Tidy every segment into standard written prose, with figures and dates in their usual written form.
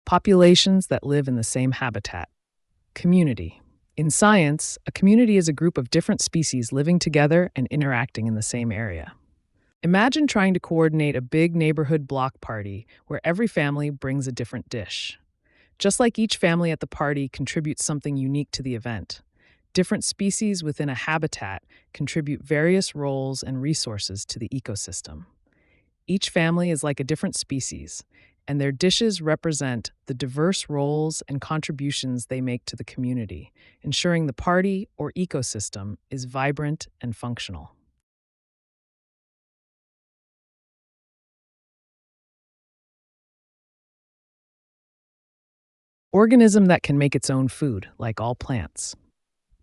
Populations that live in the same habitat. Community. In science, a community is a group of different species living together and interacting in the same area. Imagine trying to coordinate a big neighborhood block party where every family brings a different dish. Just like each family at the party contributes something unique to the event, different species within a habitat contribute various roles and resources to the ecosystem. Each family is like a different species, and their dishes represent the diverse roles and contributions they make to the community, ensuring the party or ecosystem is vibrant and functional. Organism that can make its own food, like all plants.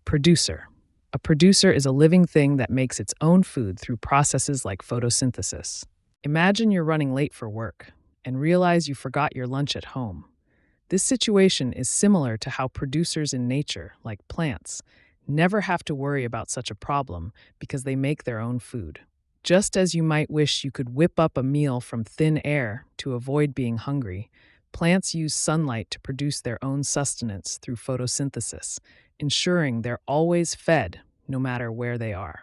Producer. A producer is a living thing that makes its own food through processes like photosynthesis. Imagine you're running late for work and realize you forgot your lunch at home. This situation is similar to how producers in nature, like plants, never have to worry about such a problem because they make their own food. Just as you might wish you could whip up a meal from thin air to avoid being hungry, plants use sunlight to produce their own sustenance through photosynthesis, ensuring they're always fed no matter where they are.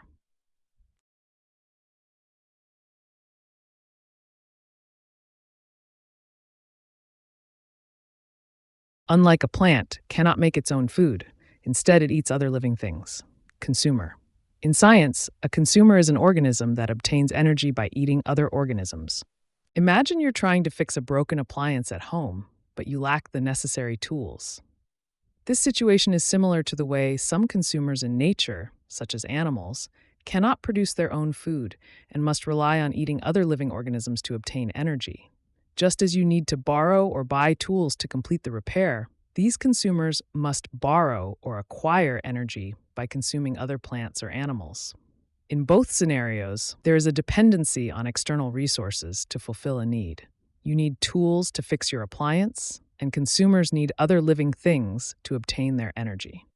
Unlike a plant, cannot make its own food. Instead, it eats other living things. Consumer. In science, a consumer is an organism that obtains energy by eating other organisms. Imagine you're trying to fix a broken appliance at home, but you lack the necessary tools. This situation is similar to the way some consumers in nature, such as animals, cannot produce their own food and must rely on eating other living organisms to obtain energy. Just as you need to borrow or buy tools to complete the repair, these consumers must borrow or acquire energy by consuming other plants or animals. In both scenarios, there is a dependency on external resources to fulfill a need. You need tools to fix your appliance, and consumers need other living things to obtain their energy.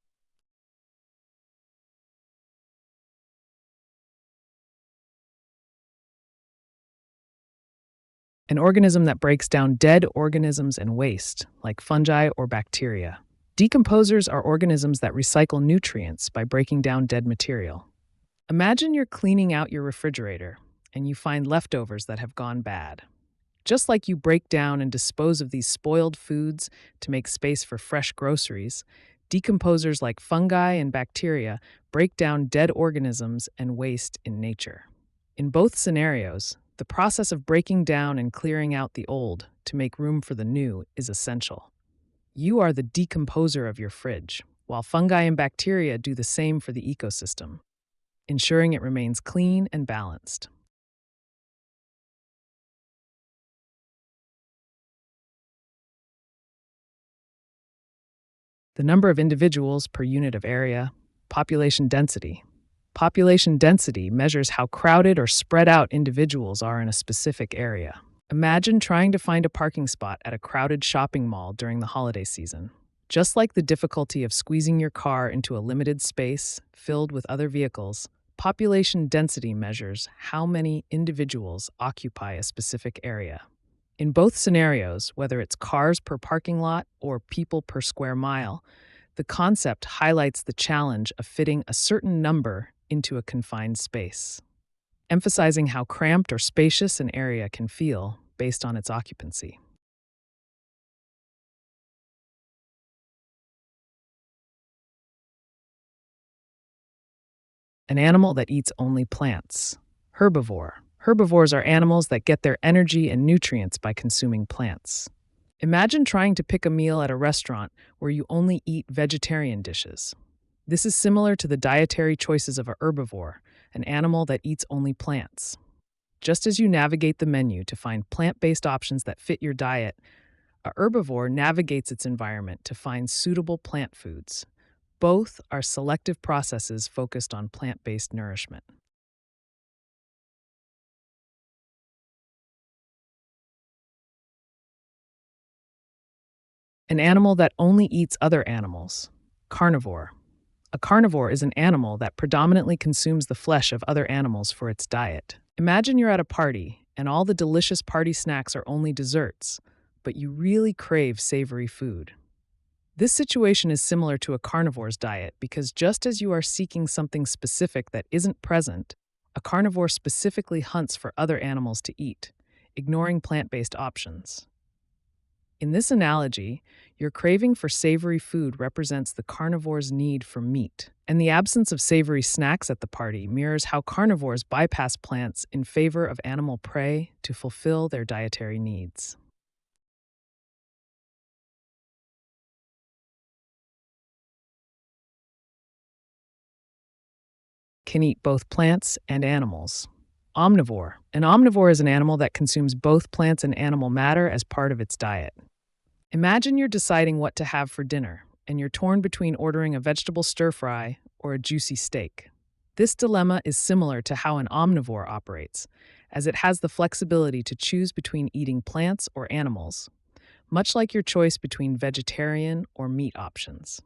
An organism that breaks down dead organisms and waste, like fungi or bacteria. Decomposers are organisms that recycle nutrients by breaking down dead material. Imagine you're cleaning out your refrigerator and you find leftovers that have gone bad. Just like you break down and dispose of these spoiled foods to make space for fresh groceries, decomposers like fungi and bacteria break down dead organisms and waste in nature. In both scenarios, the process of breaking down and clearing out the old to make room for the new is essential. You are the decomposer of your fridge, while fungi and bacteria do the same for the ecosystem, ensuring it remains clean and balanced. The number of individuals per unit of area. Population density. Population density measures how crowded or spread out individuals are in a specific area. Imagine trying to find a parking spot at a crowded shopping mall during the holiday season. Just like the difficulty of squeezing your car into a limited space filled with other vehicles, population density measures how many individuals occupy a specific area. In both scenarios, whether it's cars per parking lot or people per square mile, the concept highlights the challenge of fitting a certain number into a confined space, emphasizing how cramped or spacious an area can feel based on its occupancy. An animal that eats only plants. Herbivore. Herbivores are animals that get their energy and nutrients by consuming plants. Imagine trying to pick a meal at a restaurant where you only eat vegetarian dishes. This is similar to the dietary choices of a herbivore, an animal that eats only plants. Just as you navigate the menu to find plant-based options that fit your diet, a herbivore navigates its environment to find suitable plant foods. Both are selective processes focused on plant-based nourishment. An animal that only eats other animals. Carnivore. A carnivore is an animal that predominantly consumes the flesh of other animals for its diet. Imagine you're at a party, and all the delicious party snacks are only desserts, but you really crave savory food. This situation is similar to a carnivore's diet because just as you are seeking something specific that isn't present, a carnivore specifically hunts for other animals to eat, ignoring plant-based options. In this analogy, your craving for savory food represents the carnivore's need for meat, and the absence of savory snacks at the party mirrors how carnivores bypass plants in favor of animal prey to fulfill their dietary needs. Can eat both plants and animals. Omnivore. An omnivore is an animal that consumes both plants and animal matter as part of its diet. Imagine you're deciding what to have for dinner, and you're torn between ordering a vegetable stir fry or a juicy steak. This dilemma is similar to how an omnivore operates, as it has the flexibility to choose between eating plants or animals, much like your choice between vegetarian or meat options.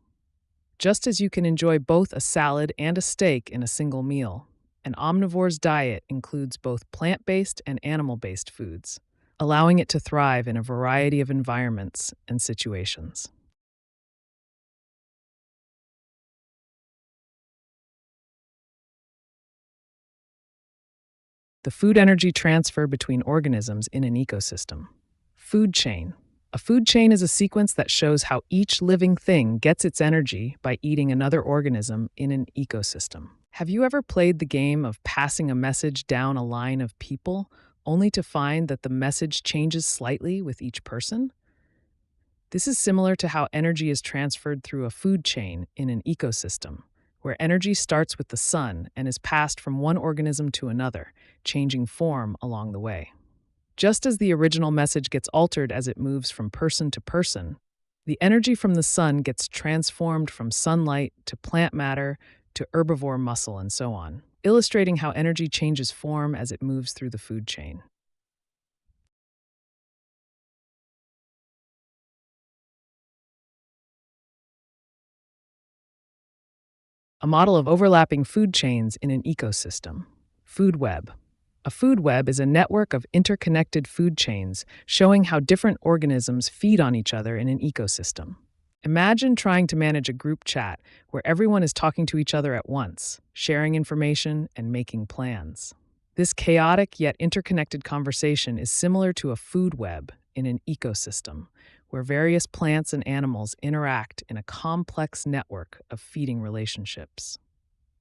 Just as you can enjoy both a salad and a steak in a single meal, an omnivore's diet includes both plant-based and animal-based foods, allowing it to thrive in a variety of environments and situations. The food energy transfer between organisms in an ecosystem. Food chain. A food chain is a sequence that shows how each living thing gets its energy by eating another organism in an ecosystem. Have you ever played the game of passing a message down a line of people, only to find that the message changes slightly with each person? This is similar to how energy is transferred through a food chain in an ecosystem, where energy starts with the sun and is passed from one organism to another, changing form along the way. Just as the original message gets altered as it moves from person to person, the energy from the sun gets transformed from sunlight to plant matter to herbivore muscle and so on, illustrating how energy changes form as it moves through the food chain. A model of overlapping food chains in an ecosystem. Food web. A food web is a network of interconnected food chains showing how different organisms feed on each other in an ecosystem. Imagine trying to manage a group chat where everyone is talking to each other at once, sharing information and making plans. This chaotic yet interconnected conversation is similar to a food web in an ecosystem, where various plants and animals interact in a complex network of feeding relationships.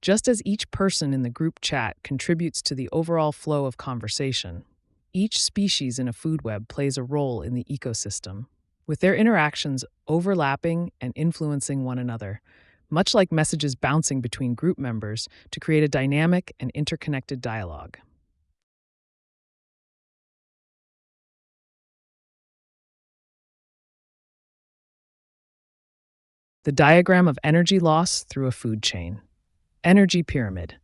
Just as each person in the group chat contributes to the overall flow of conversation, each species in a food web plays a role in the ecosystem, with their interactions overlapping and influencing one another, much like messages bouncing between group members to create a dynamic and interconnected dialogue. The diagram of energy loss through a food chain. Energy pyramid.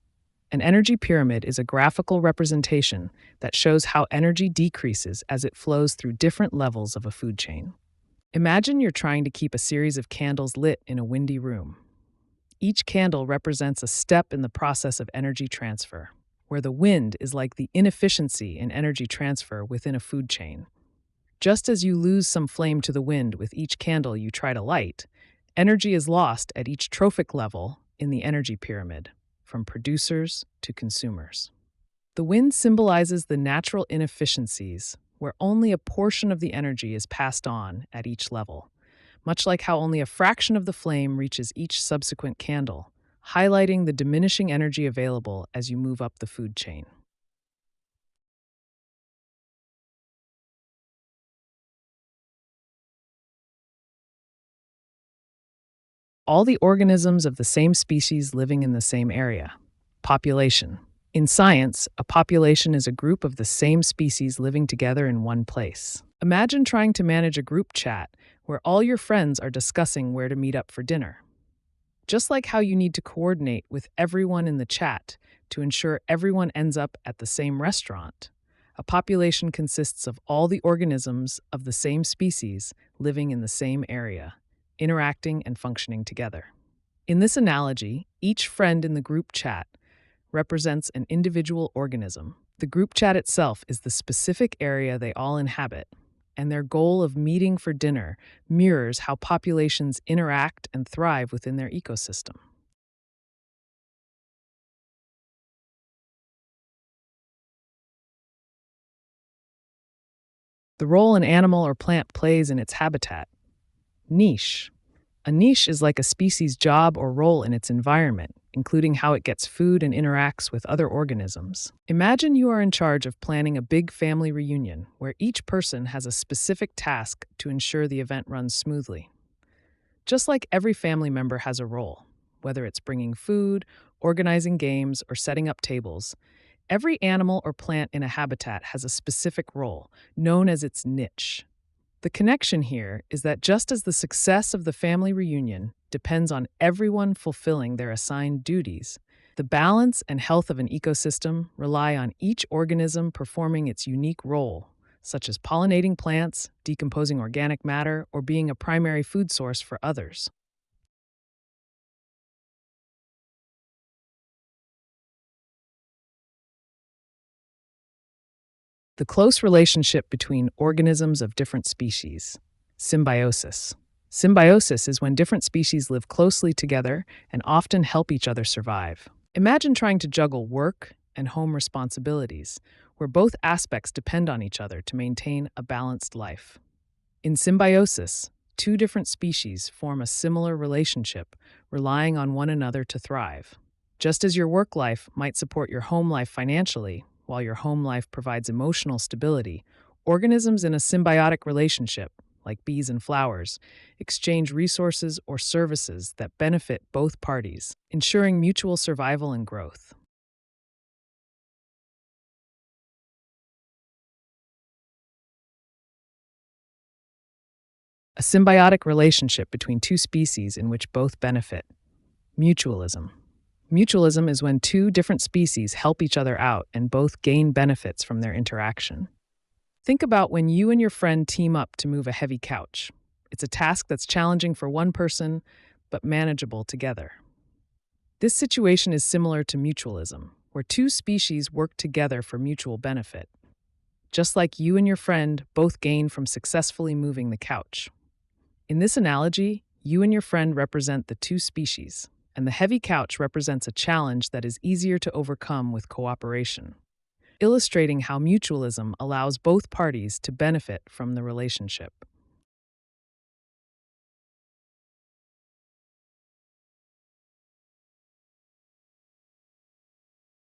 An energy pyramid is a graphical representation that shows how energy decreases as it flows through different levels of a food chain. Imagine you're trying to keep a series of candles lit in a windy room. Each candle represents a step in the process of energy transfer, where the wind is like the inefficiency in energy transfer within a food chain. Just as you lose some flame to the wind with each candle you try to light, energy is lost at each trophic level in the energy pyramid, from producers to consumers. The wind symbolizes the natural inefficiencies where only a portion of the energy is passed on at each level, much like how only a fraction of the flame reaches each subsequent candle, highlighting the diminishing energy available as you move up the food chain. All the organisms of the same species living in the same area. Population. In science, a population is a group of the same species living together in one place. Imagine trying to manage a group chat where all your friends are discussing where to meet up for dinner. Just like how you need to coordinate with everyone in the chat to ensure everyone ends up at the same restaurant, a population consists of all the organisms of the same species living in the same area, interacting and functioning together. In this analogy, each friend in the group chat represents an individual organism. The group chat itself is the specific area they all inhabit, and their goal of meeting for dinner mirrors how populations interact and thrive within their ecosystem. The role an animal or plant plays in its habitat. Niche. A niche is like a species' job or role in its environment, including how it gets food and interacts with other organisms. Imagine you are in charge of planning a big family reunion where each person has a specific task to ensure the event runs smoothly. Just like every family member has a role, whether it's bringing food, organizing games, or setting up tables, every animal or plant in a habitat has a specific role, known as its niche. The connection here is that just as the success of the family reunion depends on everyone fulfilling their assigned duties, the balance and health of an ecosystem rely on each organism performing its unique role, such as pollinating plants, decomposing organic matter, or being a primary food source for others. The close relationship between organisms of different species. Symbiosis. Symbiosis is when different species live closely together and often help each other survive. Imagine trying to juggle work and home responsibilities, where both aspects depend on each other to maintain a balanced life. In symbiosis, two different species form a similar relationship, relying on one another to thrive. Just as your work life might support your home life financially, while your home life provides emotional stability, organisms in a symbiotic relationship, like bees and flowers, exchange resources or services that benefit both parties, ensuring mutual survival and growth. A symbiotic relationship between two species in which both benefit. Mutualism. Mutualism is when two different species help each other out and both gain benefits from their interaction. Think about when you and your friend team up to move a heavy couch. It's a task that's challenging for one person, but manageable together. This situation is similar to mutualism, where two species work together for mutual benefit. Just like you and your friend both gain from successfully moving the couch. In this analogy, you and your friend represent the two species, and the heavy couch represents a challenge that is easier to overcome with cooperation, illustrating how mutualism allows both parties to benefit from the relationship.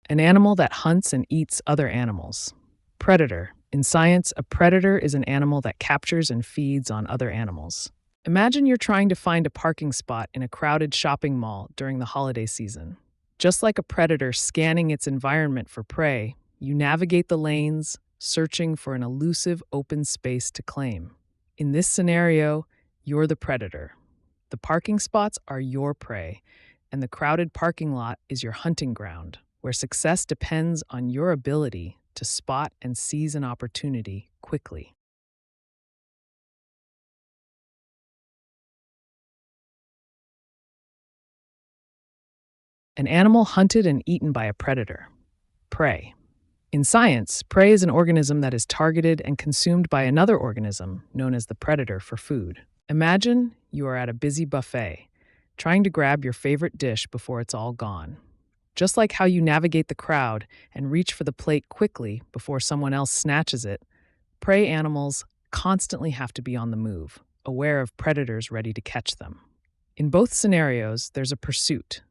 An animal that hunts and eats other animals. Predator. In science, a predator is an animal that captures and feeds on other animals. Imagine you're trying to find a parking spot in a crowded shopping mall during the holiday season. Just like a predator scanning its environment for prey, you navigate the lanes, searching for an elusive open space to claim. In this scenario, you're the predator. The parking spots are your prey, and the crowded parking lot is your hunting ground, where success depends on your ability to spot and seize an opportunity quickly. An animal hunted and eaten by a predator. Prey. In science, prey is an organism that is targeted and consumed by another organism, known as the predator, for food. Imagine you are at a busy buffet, trying to grab your favorite dish before it's all gone. Just like how you navigate the crowd and reach for the plate quickly before someone else snatches it, prey animals constantly have to be on the move, aware of predators ready to catch them. In both scenarios, there's a pursuit.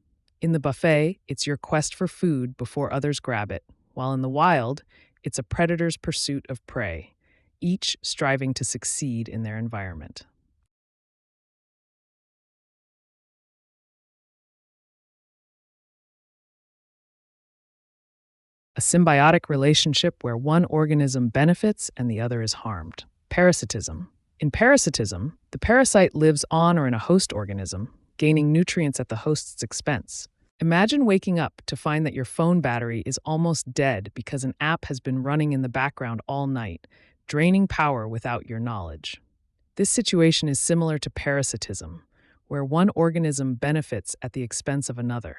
In the buffet, it's your quest for food before others grab it, while in the wild, it's a predator's pursuit of prey, each striving to succeed in their environment. A symbiotic relationship where one organism benefits and the other is harmed. Parasitism. In parasitism, the parasite lives on or in a host organism, gaining nutrients at the host's expense. Imagine waking up to find that your phone battery is almost dead because an app has been running in the background all night, draining power without your knowledge. This situation is similar to parasitism, where one organism benefits at the expense of another.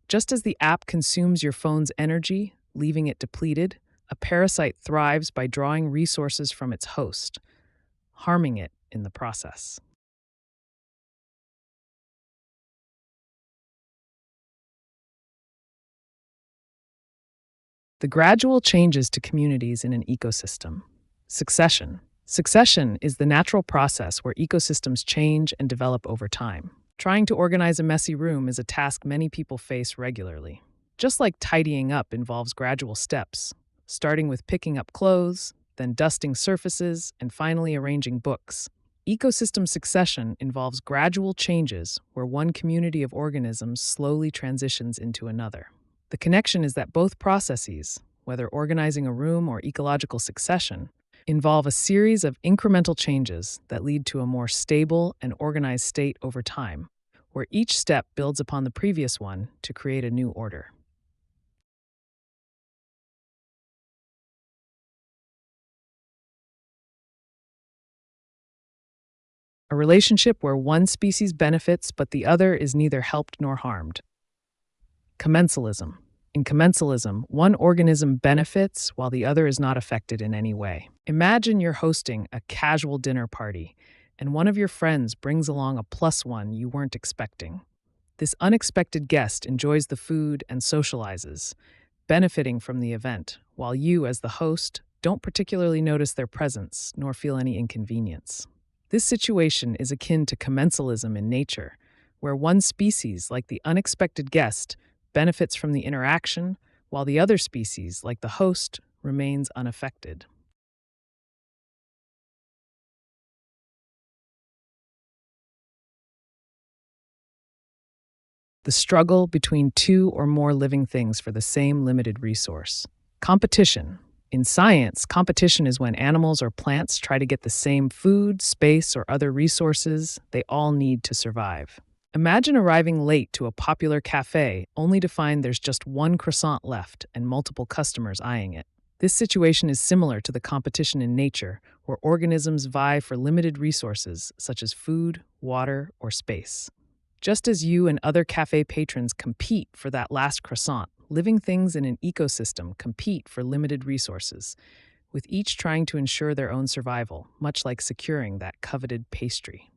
Just as the app consumes your phone's energy, leaving it depleted, a parasite thrives by drawing resources from its host, harming it in the process. The gradual changes to communities in an ecosystem. Succession. Succession is the natural process where ecosystems change and develop over time. Trying to organize a messy room is a task many people face regularly. Just like tidying up involves gradual steps, starting with picking up clothes, then dusting surfaces, and finally arranging books. Ecosystem succession involves gradual changes where one community of organisms slowly transitions into another. The connection is that both processes, whether organizing a room or ecological succession, involve a series of incremental changes that lead to a more stable and organized state over time, where each step builds upon the previous one to create a new order. A relationship where one species benefits but the other is neither helped nor harmed. Commensalism. In commensalism, one organism benefits while the other is not affected in any way. Imagine you're hosting a casual dinner party, and one of your friends brings along a plus one you weren't expecting. This unexpected guest enjoys the food and socializes, benefiting from the event, while you, as the host, don't particularly notice their presence nor feel any inconvenience. This situation is akin to commensalism in nature, where one species, like the unexpected guest, benefits from the interaction, while the other species, like the host, remains unaffected. The struggle between two or more living things for the same limited resource. Competition. In science, competition is when animals or plants try to get the same food, space, or other resources they all need to survive. Imagine arriving late to a popular cafe only to find there's just one croissant left and multiple customers eyeing it. This situation is similar to the competition in nature, where organisms vie for limited resources such as food, water, or space. Just as you and other cafe patrons compete for that last croissant, living things in an ecosystem compete for limited resources, with each trying to ensure their own survival, much like securing that coveted pastry.